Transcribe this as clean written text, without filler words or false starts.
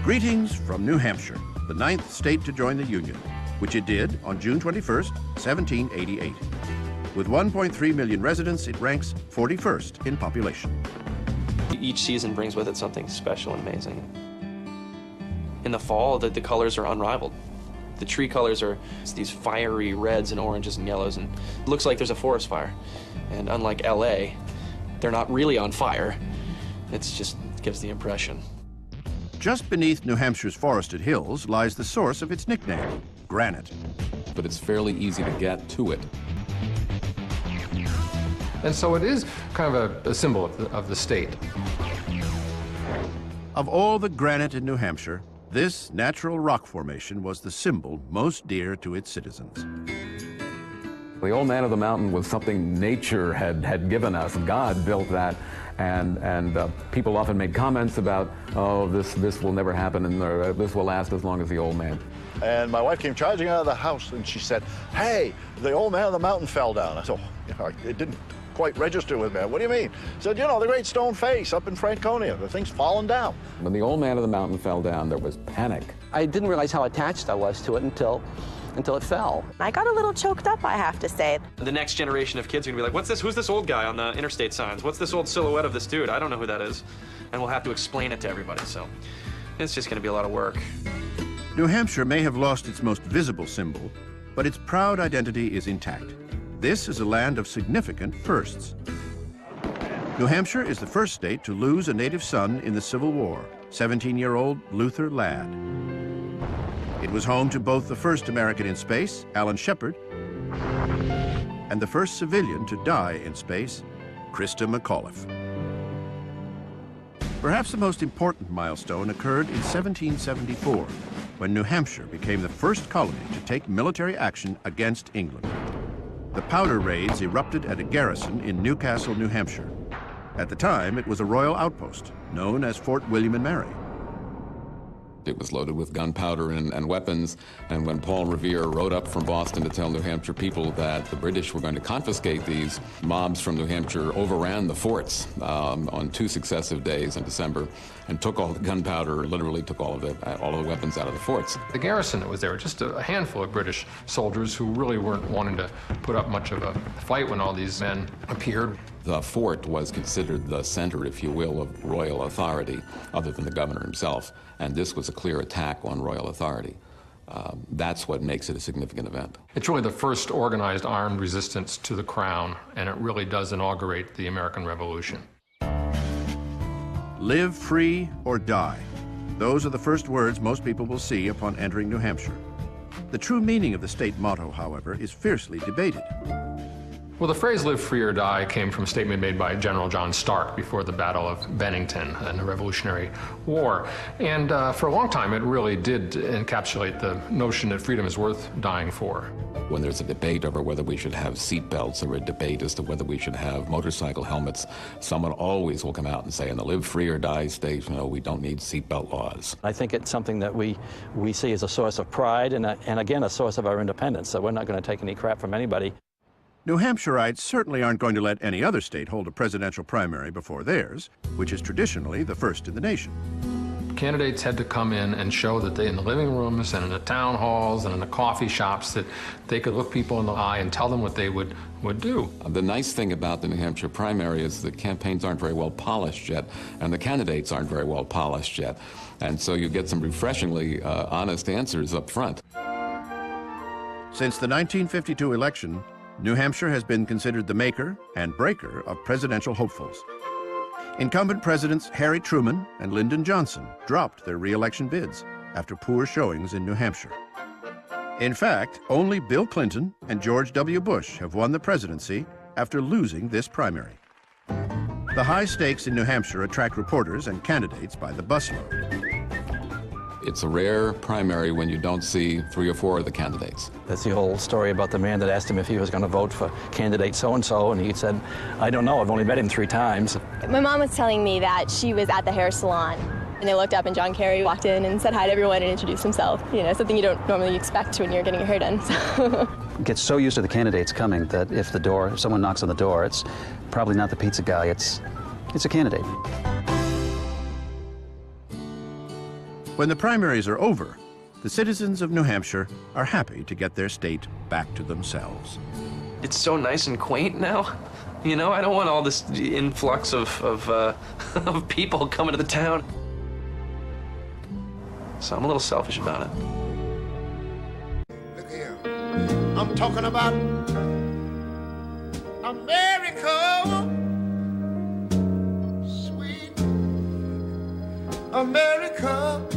Greetings from New Hampshire, the 9th state to join the Union, which it did on June 21st, 1788. With 1.3 million residents, it ranks 41st in population. Each season brings with it something special and amazing. In the fall, the colors are unrivaled. The tree colors are these fiery reds and oranges and yellows, and it looks like there's a forest fire. And unlike LA, they're not really on fire. It's just gives the impression. Just beneath New Hampshire's forested hills lies the source of its nickname, granite. But it's fairly easy to get to it. And so it is kind of a symbol of the state. Of all the granite in New Hampshire, this natural rock formation was the symbol most dear to its citizens. The old man of the mountain was something nature had given us. God built that, and people often made comments about, oh, this will never happen, and this will last as long as the old man. And my wife came charging out of the house, and she said, hey, the old man of the mountain fell down. I said, oh, it didn't quite register with me. What do you mean? He said, you know, the great stone face up in Franconia, the thing's fallen down. When the old man of the mountain fell down, there was panic. I didn't realize how attached I was to it until it fell. I got a little choked up, I have to say. The next generation of kids are gonna be like, what's this? Who's this old guy on the interstate signs? What's this old silhouette of this dude? I don't know who that is. And we'll have to explain it to everybody, so it's just gonna be a lot of work. New Hampshire may have lost its most visible symbol, but its proud identity is intact. This is a land of significant firsts. New Hampshire is the first state to lose a native son in the Civil War, 17-year-old Luther Ladd. It was home to both the first American in space, Alan Shepard, and the first civilian to die in space, Christa McAuliffe. Perhaps the most important milestone occurred in 1774, when New Hampshire became the first colony to take military action against England. The powder raids erupted at a garrison in Newcastle, New Hampshire. At the time, it was a royal outpost, known as Fort William and Mary. It was loaded with gunpowder and weapons, and when Paul Revere rode up from Boston to tell New Hampshire people that the British were going to confiscate these, mobs from New Hampshire overran the forts on 2 successive days in December and took all the gunpowder, literally took all of the weapons out of the forts. The garrison that was there, just a handful of British soldiers who really weren't wanting to put up much of a fight when all these men appeared. The fort was considered the center, if you will, of royal authority, other than the governor himself, and this was a clear attack on royal authority. That's what makes it a significant event. It's really the first organized armed resistance to the crown, and it really does inaugurate the American Revolution. Live free or die. Those are the first words most people will see upon entering New Hampshire. The true meaning of the state motto, however, is fiercely debated. Well, the phrase live free or die came from a statement made by General John Stark before the Battle of Bennington in the Revolutionary War. And for a long time, it really did encapsulate the notion that freedom is worth dying for. When there's a debate over whether we should have seat belts or a debate as to whether we should have motorcycle helmets, someone always will come out and say, in the live free or die state, you know, we don't need seatbelt laws. I think it's something that we see as a source of pride and again, a source of our independence. So we're not going to take any crap from anybody. New Hampshireites certainly aren't going to let any other state hold a presidential primary before theirs, which is traditionally the first in the nation. Candidates had to come in and show that they, in the living rooms and in the town halls and in the coffee shops, that they could look people in the eye and tell them what they would do. The nice thing about the New Hampshire primary is the campaigns aren't very well polished yet, and the candidates aren't very well polished yet. And so you get some refreshingly honest answers up front. Since the 1952 election, New Hampshire has been considered the maker and breaker of presidential hopefuls. Incumbent presidents Harry Truman and Lyndon Johnson dropped their re-election bids after poor showings in New Hampshire. In fact, only Bill Clinton and George W. Bush have won the presidency after losing this primary. The high stakes in New Hampshire attract reporters and candidates by the busload. It's a rare primary when you don't see 3 or 4 of the candidates. That's the whole story about the man that asked him if he was going to vote for candidate so-and-so, and he said, I don't know, I've only met him 3 times. My mom was telling me that she was at the hair salon, and they looked up and John Kerry walked in and said hi to everyone and introduced himself. You know, something you don't normally expect when you're getting your hair done. So. Get so used to the candidates coming that if someone knocks on the door, it's probably not the pizza guy, it's a candidate. When the primaries are over, the citizens of New Hampshire are happy to get their state back to themselves. It's so nice and quaint now. You know, I don't want all this influx of of people coming to the town. So I'm a little selfish about it. Look here. I'm talking about America. Sweet America.